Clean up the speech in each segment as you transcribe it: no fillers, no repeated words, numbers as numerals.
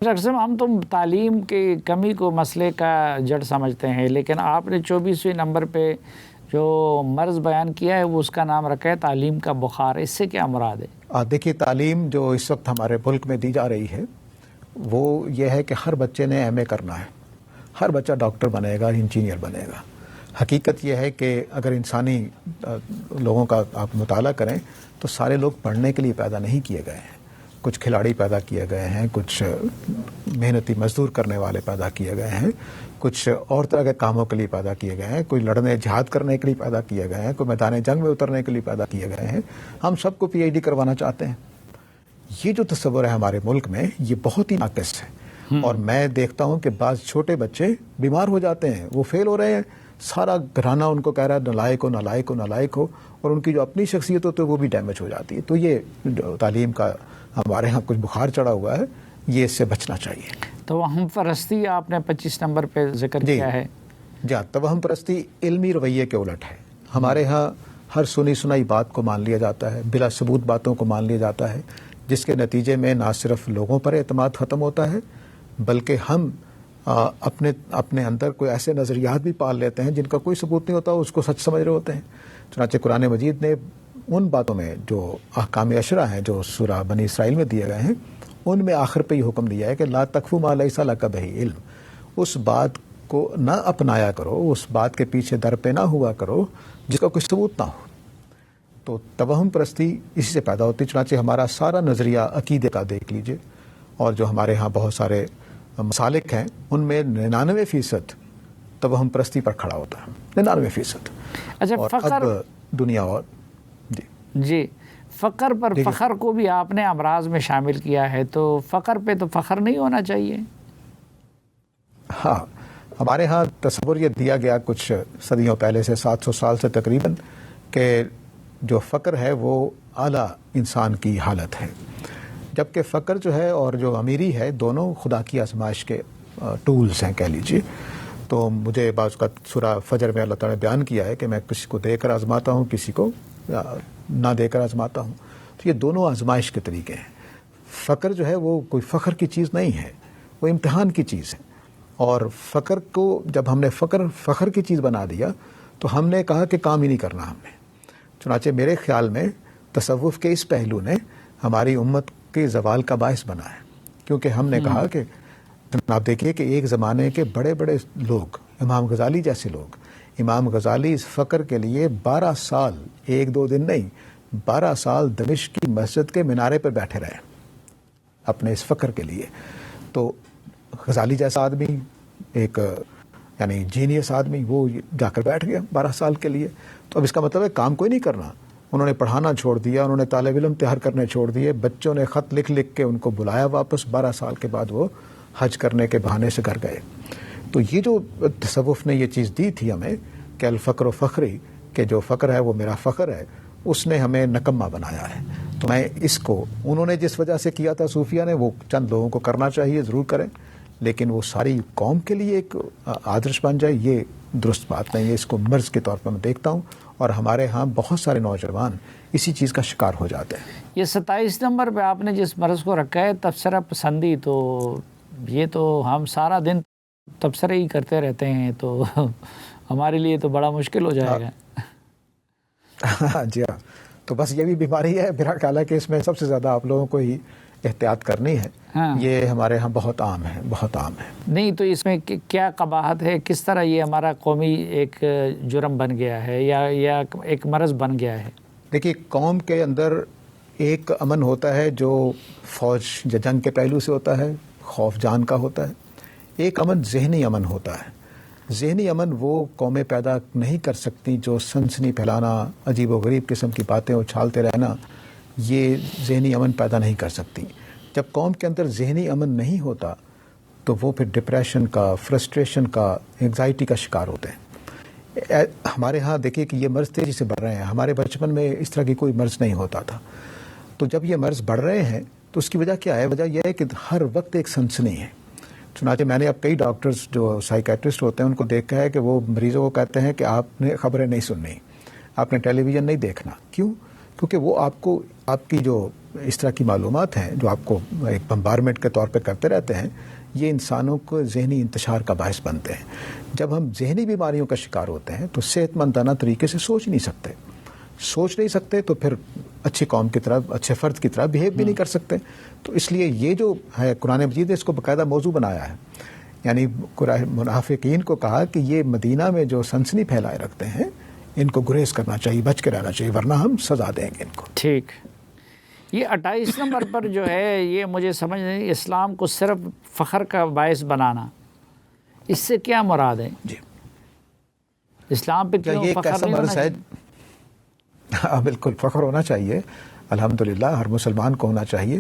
Doctor صاحب ہم تو تعلیم کی کمی کو مسئلے کا جڑ سمجھتے ہیں، لیکن آپ نے 24ویں نمبر پہ جو مرض بیان کیا ہے وہ اس کا نام رکھا ہے تعلیم کا بخار. اس سے کیا مراد ہے؟ دیکھیے، تعلیم جو اس وقت ہمارے ملک میں دی جا رہی ہے وہ یہ ہے کہ ہر بچے نے ایم اے کرنا ہے، ہر بچہ ڈاکٹر بنے گا، انجینئر بنے گا. حقیقت یہ ہے کہ اگر انسانی لوگوں کا آپ مطالعہ کریں تو سارے لوگ پڑھنے کے لیے پیدا نہیں کیے گئے ہیں. کچھ کھلاڑی پیدا کیے گئے ہیں، کچھ محنتی مزدور کرنے والے پیدا کیے گئے ہیں، کچھ اور طرح کے کاموں کے لیے پیدا کیے گئے ہیں، کوئی لڑنے جہاد کرنے کے لیے پیدا کیے گئے ہیں، کوئی میدان جنگ میں اترنے کے لیے پیدا کیے گئے ہیں. ہم سب کو پی ایچ ڈی کروانا چاہتے ہیں. یہ جو تصور ہے ہمارے ملک میں یہ بہت ہی ناقص ہے. اور میں دیکھتا ہوں کہ بعض چھوٹے بچے بیمار ہو جاتے ہیں، وہ فیل ہو رہے ہیں، سارا گھرانہ ان کو کہہ رہا ہے نالائق ہو نالائق ہو نالائق ہو، اور ان کی جو اپنی شخصیت ہوتی ہے وہ بھی ڈیمیج ہو جاتی ہے. تو یہ تعلیم کا ہمارے ہاں کچھ بخار چڑھا ہوا ہے، یہ اس سے بچنا چاہیے. توہم پرستی آپ نے 25 نمبر پہ ذکر کیا ہے. جی، توہم پرستی علمی رویے کے الٹ ہے. ہمارے ہاں ہر سنی سنائی بات کو مان لیا جاتا ہے، بلا ثبوت باتوں کو مان لیا جاتا ہے، جس کے نتیجے میں نہ صرف لوگوں پر اعتماد ختم ہوتا ہے بلکہ ہم اپنے اندر کوئی ایسے نظریات بھی پال لیتے ہیں جن کا کوئی ثبوت نہیں ہوتا، اس کو سچ سمجھ رہے ہوتے ہیں. چنانچہ قرآن مجید نے ان باتوں میں جو احکام عشرہ ہیں جو سورہ بنی اسرائیل میں دیے گئے ہیں ان میں آخر پہ یہ حکم دیا ہے کہ لا تقف ما لیس لک بہ علم. اس بات کو نہ اپنایا کرو، اس بات کے پیچھے در پہ نہ ہوا کرو جس کا کوئی ثبوت نہ ہو. تو توہم پرستی اسی سے پیدا ہوتی. چنانچہ ہمارا سارا نظریہ عقیدے کا دیکھ لیجئے، اور جو ہمارے ہاں بہت سارے مسالک ہیں ان میں 99% توہم پرستی پر کھڑا ہوتا ہے. 99%. اچھا، اور فقر اب دنیا اور جی فقر پر فخر کو بھی آپ نے امراض میں شامل کیا ہے، تو فقر پہ تو فخر نہیں ہونا چاہیے. ہاں، ہمارے ہاں تصور یہ دیا گیا کچھ صدیوں پہلے سے، 700 سال سے تقریباً، کہ جو فقر ہے وہ اعلیٰ انسان کی حالت ہے، جبکہ فقر جو ہے اور جو امیری ہے دونوں خدا کی آزمائش کے ٹولز ہیں کہہ لیجیے. تو مجھے بعض کا سورہ فجر میں اللہ تعالیٰ نے بیان کیا ہے کہ میں کسی کو دے کر آزماتا ہوں، کسی کو نہ دے کر آزماتا ہوں. تو یہ دونوں آزمائش کے طریقے ہیں. فقر جو ہے وہ کوئی فخر کی چیز نہیں ہے، وہ امتحان کی چیز ہے. اور فقر کو جب ہم نے فخر کی چیز بنا دیا تو ہم نے کہا کہ کام ہی نہیں کرنا ہم نے. چنانچہ میرے خیال میں تصوف کے اس پہلو نے ہماری امت کے زوال کا باعث بنا ہے، کیونکہ ہم نے کہا کہ آپ دیکھیے کہ ایک زمانے کے بڑے بڑے لوگ، امام غزالی جیسے لوگ، امام غزالی اس فقر کے لیے 12 سال، 1-2 دن نہیں، 12 سال دمشق کی مسجد کے مینارے پر بیٹھے رہے اپنے اس فقر کے لیے. تو غزالی جیسا آدمی، ایک یعنی جینیس آدمی، وہ جا کر بیٹھ گیا 12 سال کے لیے. تو اب اس کا مطلب ہے کام کوئی نہیں کرنا. انہوں نے پڑھانا چھوڑ دیا، انہوں نے طالب علم تیار کرنے چھوڑ دیے، بچوں نے خط لکھ لکھ کے ان کو بلایا واپس. 12 سال کے بعد وہ حج کرنے کے بہانے سے گھر گئے. تو یہ جو تصوف نے یہ چیز دی تھی ہمیں کہ الفقر و فخری، کہ جو فقر ہے وہ میرا فخر ہے، اس نے ہمیں نکمہ بنایا ہے. تو میں اس کو انہوں نے جس وجہ سے کیا تھا صوفیہ نے، وہ چند لوگوں کو کرنا چاہیے، ضرور کریں، لیکن وہ ساری قوم کے لیے ایک آدرش بن جائے یہ درست بات نہیں ہے. اس کو مرض کے طور پر میں دیکھتا ہوں، اور ہمارے ہاں بہت سارے نوجوان اسی چیز کا شکار ہو جاتے ہیں. یہ 27 نمبر پہ آپ نے جس مرض کو رکھا ہے تبصرہ پسندی، تو یہ تو ہم سارا دن تبصرے ہی کرتے رہتے ہیں، تو ہمارے لیے تو بڑا مشکل ہو جائے گا. جی ہاں، تو بس یہ بھی بیماری ہے. میرا خیال ہے کہ اس میں سب سے زیادہ آپ لوگوں کو ہی احتیاط کرنی ہے. یہ ہمارے ہاں بہت عام ہے، بہت عام ہے. نہیں تو اس میں کیا قباحت ہے؟ کس طرح یہ ہمارا قومی ایک جرم بن گیا ہے یا ایک مرض بن گیا ہے؟ دیکھیے، قوم کے اندر ایک امن ہوتا ہے جو فوج یا جنگ کے پہلو سے ہوتا ہے، خوف جان کا ہوتا ہے. ایک امن ذہنی امن ہوتا ہے. ذہنی امن وہ قومیں پیدا نہیں کر سکتی جو سنسنی پھیلانا، عجیب و غریب قسم کی باتیں اچھالتے رہنا، یہ ذہنی امن پیدا نہیں کر سکتی. جب قوم کے اندر ذہنی امن نہیں ہوتا تو وہ پھر ڈپریشن کا، فرسٹریشن کا، انگزائٹی کا شکار ہوتے ہیں. ہمارے ہاں دیکھیے کہ یہ مرض تیزی سے بڑھ رہے ہیں. ہمارے بچپن میں اس طرح کی کوئی مرض نہیں ہوتا تھا. تو جب یہ مرض بڑھ رہے ہیں تو اس کی وجہ کیا ہے؟ وجہ یہ ہے کہ ہر وقت ایک سنسنی ہے. چنانچہ میں نے اب کئی ڈاکٹرز جو سائیکیٹرسٹ ہوتے ہیں ان کو دیکھا ہے کہ وہ مریضوں کو کہتے ہیں کہ آپ نے خبریں نہیں سننی، آپ نے ٹیلی ویژن نہیں دیکھنا. کیوں؟ کیونکہ وہ آپ کو آپ کی جو اس طرح کی معلومات ہیں جو آپ کو ایک بمبارمنٹ کے طور پہ کرتے رہتے ہیں، یہ انسانوں کو ذہنی انتشار کا باعث بنتے ہیں. جب ہم ذہنی بیماریوں کا شکار ہوتے ہیں تو صحت مندانہ طریقے سے سوچ نہیں سکتے تو پھر اچھی قوم کی طرح، اچھے فرد کی طرح بیہیو بھی نہیں کر سکتے. تو اس لیے یہ جو ہے قرآن مجید نے اس کو باقاعدہ موضوع بنایا ہے. یعنی منافقین کو کہا کہ یہ مدینہ میں جو سنسنی پھیلائے رکھتے ہیں ان کو گریز کرنا چاہیے، بچ کے رہنا چاہیے، ورنہ ہم سزا دیں گے ان کو. ٹھیک. یہ 28 نمبر پر جو ہے یہ مجھے سمجھ نہیں، اسلام کو صرف فخر کا باعث بنانا، اس سے کیا مراد ہے؟ جی، اسلام پہ کیوں یہ فخر ایسا نہیں ہونا مرض ہے. ہاں بالکل فخر ہونا چاہیے، الحمدللہ ہر مسلمان کو ہونا چاہیے،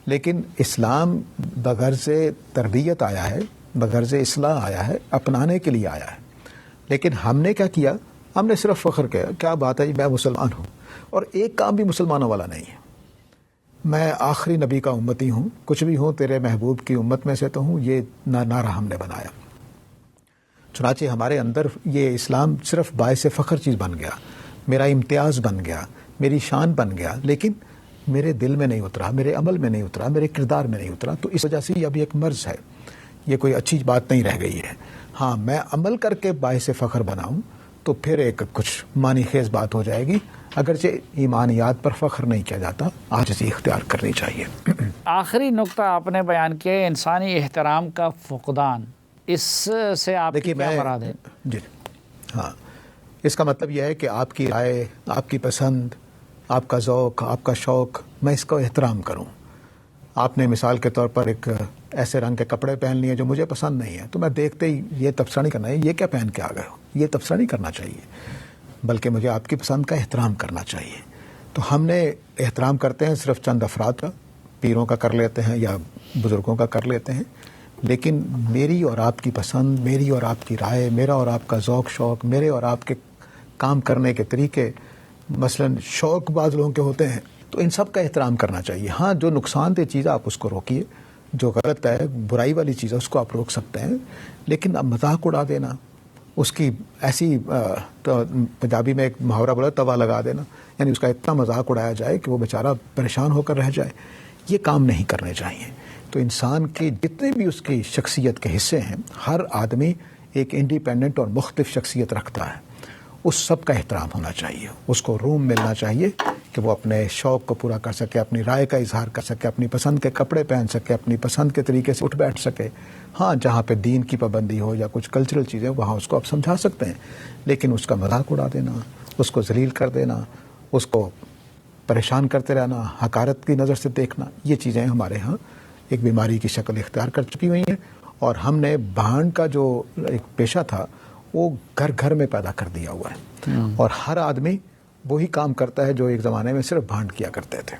لیکن اسلام بغرض تربیت آیا ہے، بغرض اصلاح آیا ہے، اپنانے کے لیے آیا ہے. لیکن ہم نے کیا کیا؟ ہم نے صرف فخر کیا. کیا بات ہے، میں مسلمان ہوں اور ایک کام بھی مسلمانوں والا نہیں ہے. میں آخری نبی کا امتی ہوں، کچھ بھی ہوں تیرے محبوب کی امت میں سے تو ہوں، یہ نعرہ ہم نے بنایا. چنانچہ ہمارے اندر یہ اسلام صرف باعث فخر چیز بن گیا، میرا امتیاز بن گیا، میری شان بن گیا، لیکن میرے دل میں نہیں اترا، میرے عمل میں نہیں اترا، میرے کردار میں نہیں اترا. تو اس وجہ سے یہ ابھی ایک مرض ہے، یہ کوئی اچھی بات نہیں رہ گئی ہے. ہاں میں عمل کر کے باعث فخر بناؤں تو پھر ایک کچھ معنی خیز بات ہو جائے گی. اگرچہ ایمانیات پر فخر نہیں کیا جاتا، عاجزی اختیار کرنی چاہیے. آخری نقطہ آپ نے بیان کیا ہے انسانی احترام کا فقدان، اس سے آپ کی کیا مراد ہے؟ جی ہاں، اس کا مطلب یہ ہے کہ آپ کی رائے، آپ کی پسند، آپ کا ذوق، آپ کا شوق، میں اس کا احترام کروں. آپ نے مثال کے طور پر ایک ایسے رنگ کے کپڑے پہن لیے جو مجھے پسند نہیں ہے، تو میں دیکھتے ہی یہ تبصرہ نہیں کرنا ہے یہ کیا پہن کے آ گئے ہو، یہ تبصرہ نہیں کرنا چاہیے، بلکہ مجھے آپ کی پسند کا احترام کرنا چاہیے. تو ہم نے احترام کرتے ہیں صرف چند افراد کا، پیروں کا کر لیتے ہیں یا بزرگوں کا کر لیتے ہیں، لیکن میری اور آپ کی پسند، میری اور آپ کی رائے، میرا اور آپ کا ذوق شوق، میرے اور آپ کے کام کرنے کے طریقے، مثلا شوق بعض لوگوں کے ہوتے ہیں، تو ان سب کا احترام کرنا چاہیے. ہاں جو نقصان دہ چیز ہے آپ اس کو روکیے، جو غلط ہے برائی والی چیز ہے اس کو آپ روک سکتے ہیں، لیکن اب مذاق اڑا دینا، اس کی ایسی پنجابی میں ایک محاورہ بولا توا لگا دینا، یعنی اس کا اتنا مذاق اڑایا جائے کہ وہ بیچارہ پریشان ہو کر رہ جائے، یہ کام نہیں کرنے چاہیے. تو انسان کی جتنے بھی اس کی شخصیت کے حصے ہیں، ہر آدمی ایک انڈیپینڈنٹ اور مختلف شخصیت رکھتا ہے، اس سب کا احترام ہونا چاہیے. اس کو روم ملنا چاہیے کہ وہ اپنے شوق کو پورا کر سکے، اپنی رائے کا اظہار کر سکے، اپنی پسند کے کپڑے پہن سکے، اپنی پسند کے طریقے سے اٹھ بیٹھ سکے. ہاں جہاں پہ دین کی پابندی ہو یا کچھ کلچرل چیزیں وہاں اس کو آپ سمجھا سکتے ہیں، لیکن اس کا مذاق اڑا دینا، اس کو ذلیل کر دینا، اس کو پریشان کرتے رہنا، حقارت کی نظر سے دیکھنا، یہ چیزیں ہمارے ہاں ایک بیماری کی شکل اختیار کر چکی ہوئی ہیں. اور ہم نے بھانڈ کا جو ایک پیشہ تھا وہ گھر گھر میں پیدا کر دیا ہوا ہے، اور ہر آدمی وہی کام کرتا ہے جو ایک زمانے میں صرف بھانڈ کیا کرتے تھے.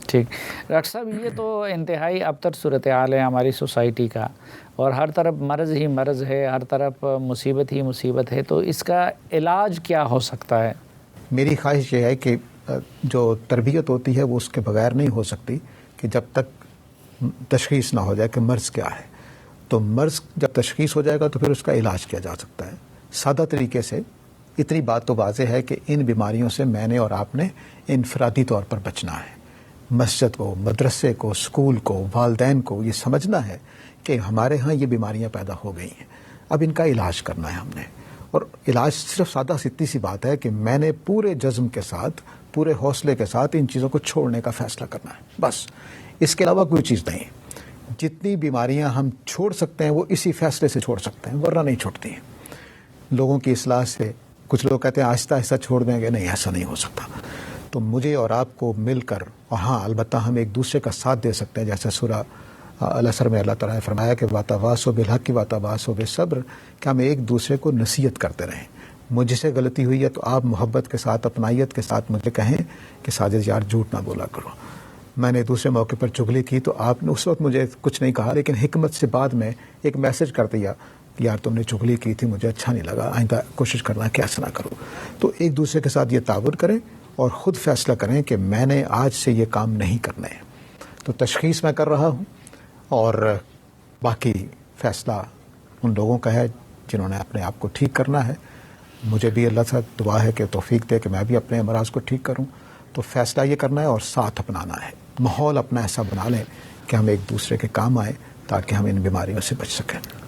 ٹھیک ڈاکٹر صاحب، یہ تو انتہائی ابتر صورتحال ہے ہماری سوسائٹی کا، اور ہر طرف مرض ہی مرض ہے، ہر طرف مصیبت ہی مصیبت ہے. تو اس کا علاج کیا ہو سکتا ہے؟ میری خواہش یہ ہے کہ جو تربیت ہوتی ہے وہ اس کے بغیر نہیں ہو سکتی کہ جب تک تشخیص نہ ہو جائے کہ مرض کیا ہے. تو مرض جب تشخیص ہو جائے گا تو پھر اس کا علاج کیا جا سکتا ہے سادہ طریقے سے. اتنی بات تو واضح ہے کہ ان بیماریوں سے میں نے اور آپ نے انفرادی طور پر بچنا ہے. مسجد کو، مدرسے کو، اسکول کو، والدین کو یہ سمجھنا ہے کہ ہمارے ہاں یہ بیماریاں پیدا ہو گئی ہیں، اب ان کا علاج کرنا ہے ہم نے. اور علاج صرف سادہ اتنی سی بات ہے کہ میں نے پورے جزم کے ساتھ، پورے حوصلے کے ساتھ ان چیزوں کو چھوڑنے کا فیصلہ کرنا ہے، بس. اس کے علاوہ کوئی چیز نہیں. جتنی بیماریاں ہم چھوڑ سکتے ہیں وہ اسی فیصلے سے چھوڑ سکتے ہیں، ورنہ نہیں چھوڑتی ہیں. لوگوں کی اصلاح سے، کچھ لوگ کہتے ہیں آہستہ آہستہ چھوڑ دیں گے، نہیں ایسا نہیں ہو سکتا. تو مجھے اور آپ کو مل کر، اور ہاں البتہ ہم ایک دوسرے کا ساتھ دے سکتے ہیں، جیسے سورہ العصر میں اللہ تعالیٰ نے فرمایا کہ وَتَوَاصَوْا بِالْحَقِّ وَتَوَاصَوْا بِالصَّبْرِ، کہ ہم ایک دوسرے کو نصیحت کرتے رہیں. مجھ سے غلطی ہوئی ہے تو آپ محبت کے ساتھ، اپنائیت کے ساتھ مجھے کہیں کہ ساجد یار جھوٹ نہ بولا کرو. میں نے دوسرے موقع پر چغلی کی تو آپ نے اس وقت مجھے کچھ نہیں کہا، لیکن حکمت سے بعد میں ایک میسج کر دیا، یار تم نے چغلی کی تھی، مجھے اچھا نہیں لگا، آئندہ کوشش کرنا کہ ایسا نہ کرو. تو ایک دوسرے کے ساتھ یہ تعاون کریں اور خود فیصلہ کریں کہ میں نے آج سے یہ کام نہیں کرنے ہیں. تو تشخیص میں کر رہا ہوں، اور باقی فیصلہ ان لوگوں کا ہے جنہوں نے اپنے آپ کو ٹھیک کرنا ہے. مجھے بھی اللہ سے دعا ہے کہ توفیق دے کہ میں بھی اپنے امراض کو ٹھیک کروں. تو فیصلہ یہ کرنا ہے اور ساتھ اپنانا ہے، ماحول اپنا ایسا بنا لیں کہ ہم ایک دوسرے کے کام آئیں تاکہ ہم ان بیماریوں سے بچ سکیں۔